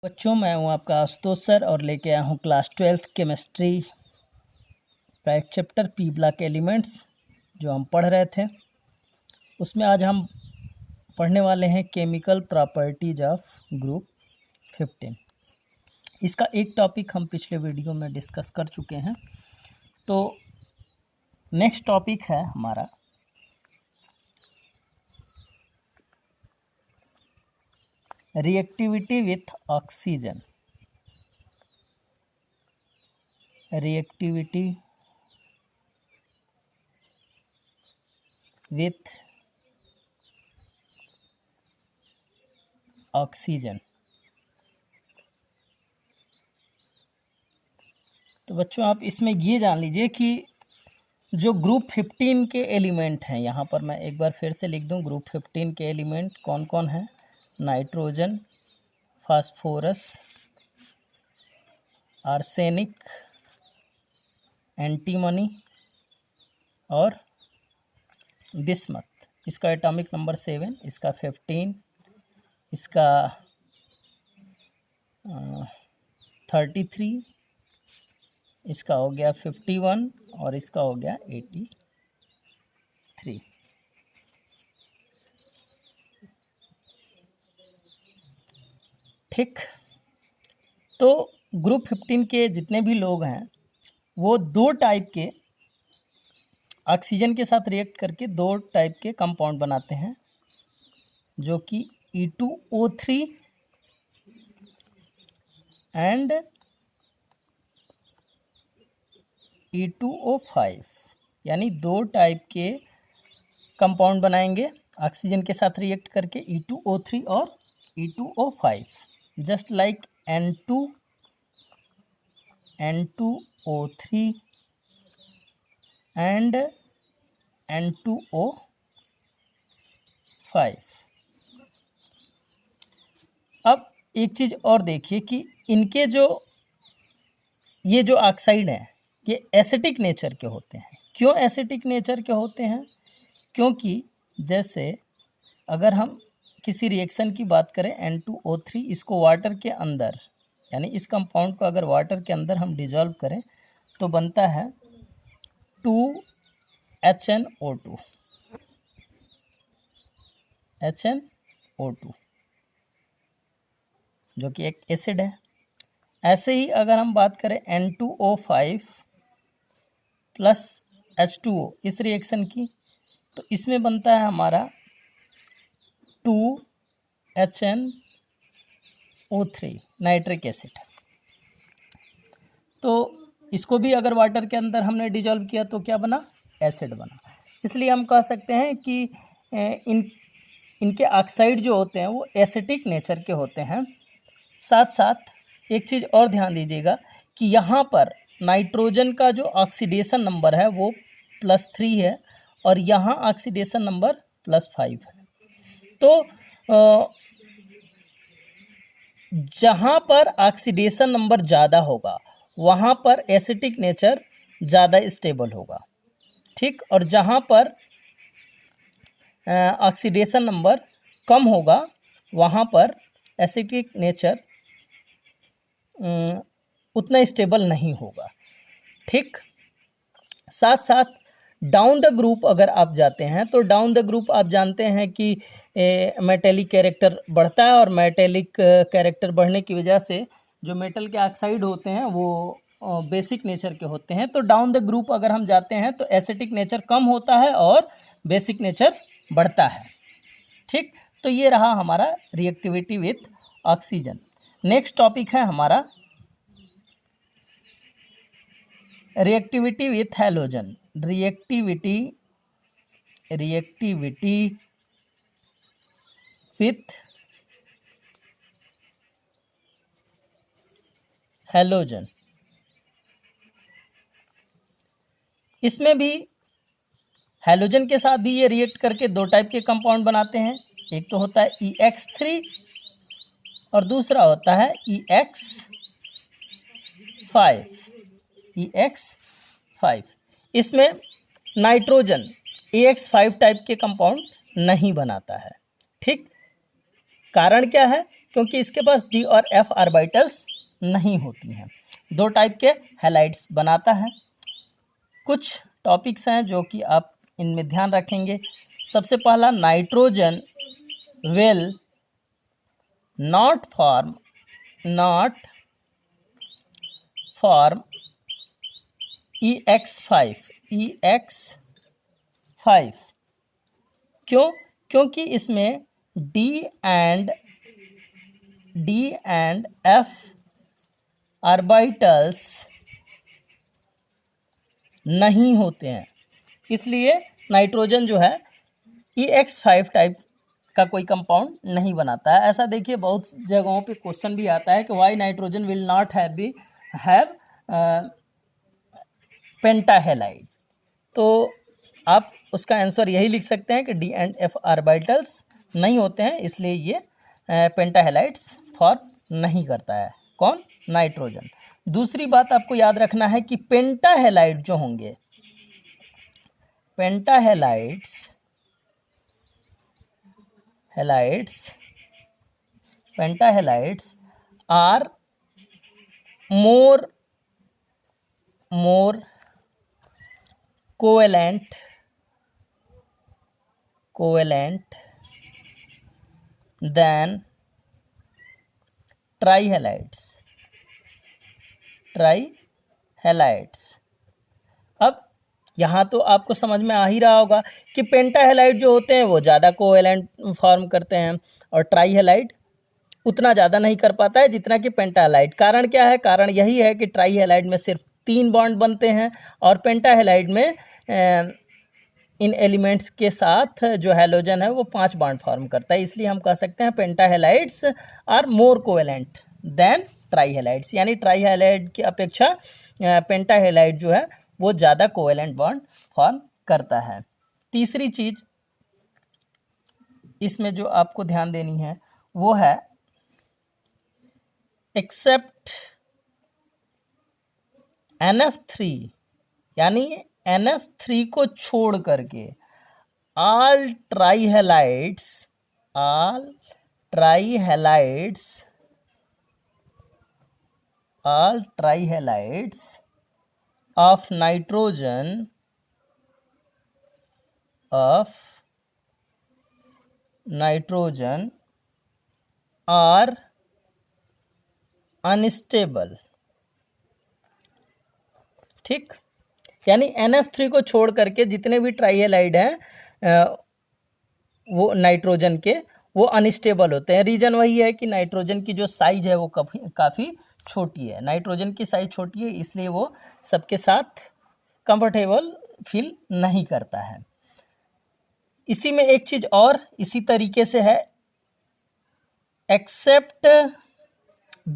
बच्चों, मैं हूं आपका आशुतोष सर और लेके आया हूं class 12th chemistry chapter P block elements जो हम पढ़ रहे थे। उसमें आज हम पढ़ने वाले हैं केमिकल प्रॉपर्टीज ऑफ ग्रुप 15। इसका एक टॉपिक हम पिछले वीडियो में डिस्कस कर चुके हैं। तो नेक्स्ट टॉपिक है हमारा reactivity with oxygen. Reactivity with oxygen. तो बच्चों, आप इसमें ये जान लीजिए कि जो ग्रुप 15 के एलिमेंट हैं, यहाँ पर मैं एक बार फिर से लिख दूँ, ग्रुप 15 के एलिमेंट कौन कौन हैं? नाइट्रोजन, फास्फोरस, आर्सेनिक, एंटीमनी और बिस्मथ। इसका एटॉमिक नंबर 7, इसका 15, इसका 33, इसका हो गया 51 और इसका हो गया 83। ठीक, तो ग्रुप 15 के जितने भी लोग हैं वो दो टाइप के ऑक्सीजन के साथ रिएक्ट करके दो टाइप के कंपाउंड बनाते हैं, जो कि E2O3 एंड E2O5, यानी दो टाइप के कंपाउंड बनाएंगे ऑक्सीजन के साथ रिएक्ट करके, E2O3 और E2O5, just like N2O3 and N2O5। अब एक चीज़ और देखिए कि इनके ये जो ऑक्साइड हैं ये एसिटिक नेचर के होते हैं। क्यों एसिटिक नेचर के होते हैं? क्योंकि जैसे अगर हम किसी रिएक्शन की बात करें, N2O3, इसको वाटर के अंदर, यानी इस कंपाउंड को अगर वाटर के अंदर हम डिजॉल्व करें तो बनता है 2HNO2, HNO2 जो कि एक एसिड है। ऐसे ही अगर हम बात करें N2O5 प्लस H2O इस रिएक्शन की, तो इसमें बनता है हमारा 2HNO3 नाइट्रिक एसिड। तो इसको भी अगर वाटर के अंदर हमने डिजॉल्व किया तो क्या बना? एसिड बना। इसलिए हम कह सकते हैं कि इनके ऑक्साइड जो होते हैं वो एसिटिक नेचर के होते हैं। साथ साथ एक चीज़ और ध्यान दीजिएगा कि यहाँ पर नाइट्रोजन का जो ऑक्सीडेशन नंबर है वो +3 है और यहाँ ऑक्सीडेशन नंबर +5 है। तो जहाँ पर ऑक्सीडेशन नंबर ज़्यादा होगा वहाँ पर एसिटिक नेचर ज़्यादा स्टेबल होगा, ठीक। और जहाँ पर ऑक्सीडेशन नंबर कम होगा वहाँ पर एसिटिक नेचर उतना स्टेबल नहीं होगा, ठीक। साथ साथ डाउन द ग्रुप अगर आप जाते हैं तो डाउन द ग्रुप आप जानते हैं कि मेटेलिक कैरेक्टर बढ़ता है और मेटेलिक कैरेक्टर बढ़ने की वजह से जो मेटल के ऑक्साइड होते हैं वो बेसिक नेचर के होते हैं। तो डाउन द ग्रुप अगर हम जाते हैं तो एसिटिक नेचर कम होता है और बेसिक नेचर बढ़ता है, ठीक। तो ये रहा हमारा reactivity with oxygen. Next topic है हमारा reactivity with halogen. Reactivity with halogen. इसमें भी हैलोजन के साथ भी ये रिएक्ट करके दो टाइप के कंपाउंड बनाते हैं। एक तो होता है EX3 और दूसरा होता है EX5। इसमें नाइट्रोजन EX5 टाइप के कंपाउंड नहीं बनाता है, ठीक। कारण क्या है? क्योंकि इसके पास डी और एफ ऑर्बिटल्स नहीं होती हैं। 2 टाइप के हैलाइड्स बनाता है। कुछ टॉपिक्स हैं जो कि आप इनमें ध्यान रखेंगे। सबसे पहला, nitrogen will not form EX5 क्यों? क्योंकि इसमें डी एंड एफ ऑर्बिटल्स नहीं होते हैं, इसलिए नाइट्रोजन जो है EX5 टाइप का कोई कंपाउंड नहीं बनाता है। ऐसा देखिए बहुत जगहों पे क्वेश्चन भी आता है कि why nitrogen will not have pentahalide, तो आप उसका आंसर यही लिख सकते हैं कि डी एंड एफ ऑर्बिटल्स नहीं होते हैं, इसलिए ये पेंटाहेलाइड्स फॉर्म नहीं करता है। कौन? नाइट्रोजन। दूसरी बात आपको याद रखना है कि पेंटाहेलाइड जो होंगे, पेंटाहेलाइड्स are more covalent than trihalides। अब यहाँ तो आपको समझ में आ ही रहा होगा कि पेंटाहेलाइड जो होते हैं वो ज़्यादा कोवेलेंट फॉर्म करते हैं और ट्राईहेलाइड उतना ज़्यादा नहीं कर पाता है जितना कि पेंटाहेलाइड। कारण क्या है? कारण यही है कि ट्राईहेलाइड में सिर्फ 3 बॉन्ड बनते हैं और पेंटाहेलाइड में इन एलिमेंट्स के साथ जो हैलोजन है वो 5 बॉन्ड फॉर्म करता है, इसलिए हम कह सकते हैं पेंटाहेलाइड्स आर मोर कोवेलेंट देन ट्राईहेलाइड्स, यानी ट्राईहेलाइड की अपेक्षा पेंटाहेलाइड जो है वो ज़्यादा कोवेलेंट बॉन्ड फॉर्म करता है। तीसरी चीज इसमें जो आपको ध्यान देनी है वो है एक्सेप्ट NF3, यानी NF3 को छोड़ करके all ट्राईहेलाइड्स of nitrogen are unstable. ठीक, यानी NF3 को छोड़ करके जितने भी ट्राईहेलाइड हैं वो नाइट्रोजन के वो अनस्टेबल होते हैं। रीजन वही है कि नाइट्रोजन की जो साइज है वो काफ़ी छोटी है, नाइट्रोजन की साइज छोटी है, इसलिए वो सबके साथ कंफर्टेबल फील नहीं करता है। इसी में एक चीज और इसी तरीके से है, एक्सेप्ट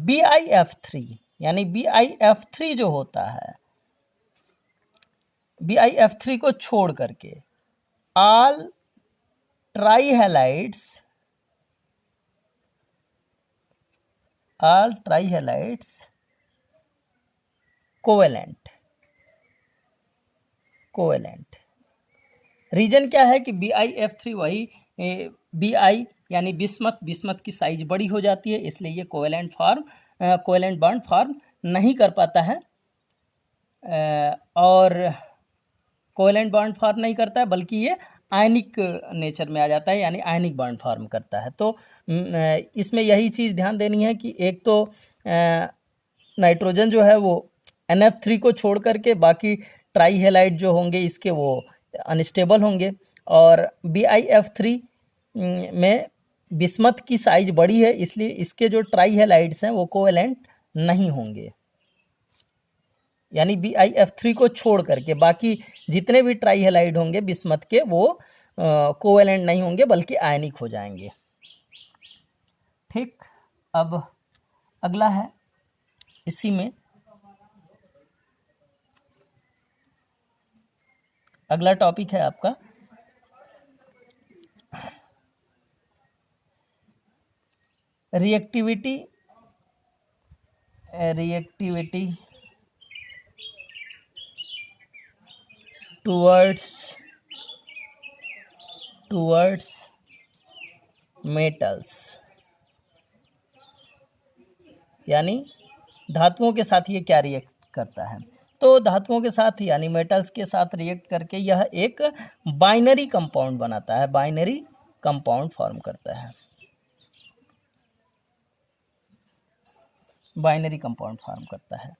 BiF3, यानी BiF3 जो होता है, BiF3 को छोड़ करके ऑल ट्राईहेलाइड्स कोवेलेंट। रीजन क्या है कि BiF3 वही Bi यानी बिस्मथ की साइज बड़ी हो जाती है, इसलिए ये कोवेलेंट बॉन्ड फॉर्म नहीं कर पाता है और कोवेलेंट बॉन्ड फॉर्म नहीं करता है बल्कि ये आयनिक नेचर में आ जाता है, यानी आयनिक बॉन्ड फॉर्म करता है। तो इसमें यही चीज़ ध्यान देनी है कि एक तो नाइट्रोजन जो है वो NF3 को छोड़ करके बाकी ट्राईहेलाइड जो होंगे इसके वो अनस्टेबल होंगे, और BiF3 में बिस्मथ की साइज बड़ी है, इसलिए इसके जो ट्राईहेलाइड्स हैं वो कोवेलेंट नहीं होंगे। यानी BiF3 को छोड़ करके बाकी जितने भी ट्राईहेलाइड होंगे बिस्मथ के वो कोवेलेंट नहीं होंगे बल्कि आयनिक हो जाएंगे। ठीक, अब अगला है, इसी में अगला टॉपिक है आपका रिएक्टिविटी टुवर्ड्स मेटल्स। यानी धातुओं के साथ ये क्या रिएक्ट करता है, तो धातुओं के साथ यानी मेटल्स के साथ रिएक्ट करके यह एक बाइनरी कंपाउंड बनाता है, बाइनरी कंपाउंड फॉर्म करता है, बाइनरी कंपाउंड फॉर्म करता है।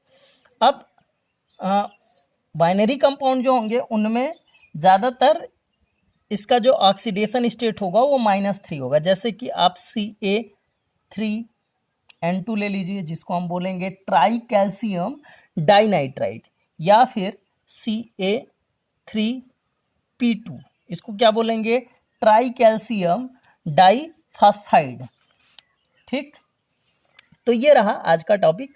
अब बाइनरी कंपाउंड जो होंगे उनमें ज़्यादातर इसका जो ऑक्सीडेशन स्टेट होगा वो -3 होगा। जैसे कि आप Ca3N2 ले लीजिए, जिसको हम बोलेंगे ट्राई कैल्शियम डाइनाइट्राइड, या फिर Ca3P2, इसको क्या बोलेंगे, ट्राई कैल्शियम डाइफॉस्फाइड। ठीक, तो ये रहा आज का टॉपिक।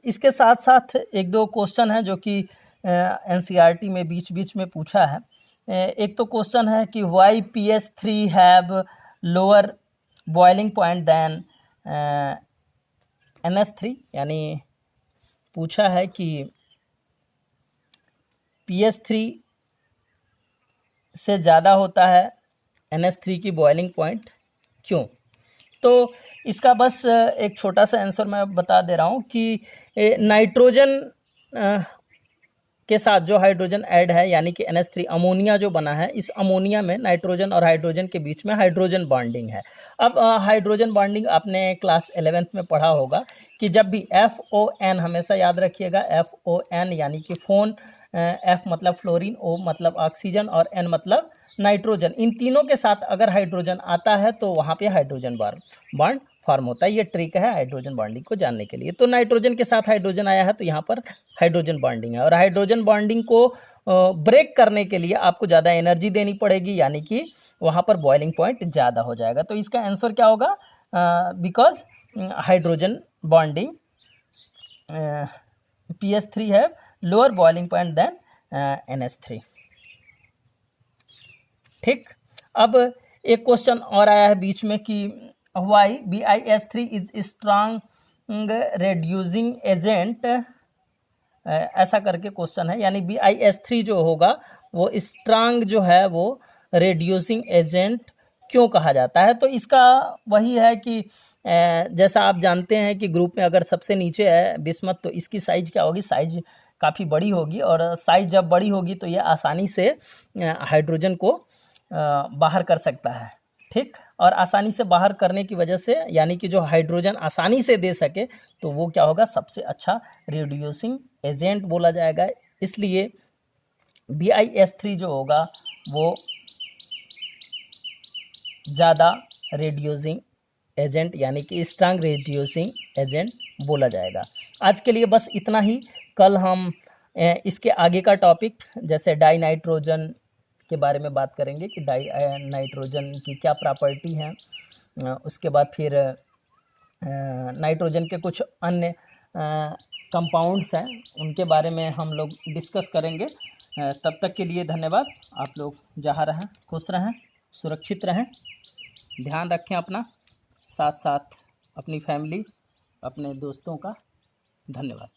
इसके साथ साथ एक दो क्वेश्चन है जो कि एनसीईआरटी में बीच बीच में पूछा है। एक तो क्वेश्चन है कि why PS3 have lower boiling point than NH3, यानी पूछा है कि PS3 से ज़्यादा होता है NH3 की बॉइलिंग पॉइंट, क्यों? तो इसका बस एक छोटा सा आंसर मैं बता दे रहा हूँ कि नाइट्रोजन के साथ जो हाइड्रोजन ऐड है, यानी कि NH3 अमोनिया जो बना है, इस अमोनिया में नाइट्रोजन और हाइड्रोजन के बीच में हाइड्रोजन बॉन्डिंग है। अब हाइड्रोजन बॉन्डिंग आपने क्लास 11th में पढ़ा होगा कि जब भी FON, हमेशा याद रखिएगा FON यानी कि फोन, F मतलब फ्लोरीन, O मतलब ऑक्सीजन और N मतलब नाइट्रोजन, इन तीनों के साथ अगर हाइड्रोजन आता है तो वहाँ पे हाइड्रोजन बॉन्ड फॉर्म होता है। ये ट्रिक है हाइड्रोजन बॉन्डिंग को जानने के लिए। तो नाइट्रोजन के साथ हाइड्रोजन आया है तो यहाँ पर हाइड्रोजन बॉन्डिंग है, और हाइड्रोजन बॉन्डिंग को ब्रेक करने के लिए आपको ज़्यादा एनर्जी देनी पड़ेगी, यानी कि वहाँ पर बॉइलिंग पॉइंट ज़्यादा हो जाएगा। तो इसका आंसर क्या होगा, बिकॉज हाइड्रोजन बॉन्डिंग PS3 है lower boiling point than NH3। ठीक, अब एक क्वेश्चन और आया है बीच में कि why BiS3 is strong reducing agent, ऐसा करके क्वेश्चन है। यानी BiS3 जो होगा वो स्ट्रांग जो है वो रेड्यूसिंग एजेंट क्यों कहा जाता है, तो इसका वही है कि जैसा आप जानते हैं कि ग्रुप में अगर सबसे नीचे है बिस्मथ, तो इसकी साइज क्या होगी, साइज काफ़ी बड़ी होगी, और साइज जब बड़ी होगी तो ये आसानी से हाइड्रोजन को बाहर कर सकता है। ठीक, और आसानी से बाहर करने की वजह से, यानी कि जो हाइड्रोजन आसानी से दे सके, तो वो क्या होगा, सबसे अच्छा रिड्यूसिंग एजेंट बोला जाएगा। इसलिए BiS3 जो होगा वो ज़्यादा रिड्यूसिंग एजेंट, यानी कि स्ट्रांग रिड्यूसिंग एजेंट बोला जाएगा। आज के लिए बस इतना ही। कल हम इसके आगे का टॉपिक जैसे डाई नाइट्रोजन के बारे में बात करेंगे कि डाई नाइट्रोजन की क्या प्रॉपर्टी है, उसके बाद फिर नाइट्रोजन के कुछ अन्य कंपाउंड्स हैं उनके बारे में हम लोग डिस्कस करेंगे। तब तक के लिए धन्यवाद। आप लोग जहाँ रहें खुश रहें, सुरक्षित रहें, ध्यान रखें अपना, साथ साथ अपनी फैमिली, अपने दोस्तों का। धन्यवाद।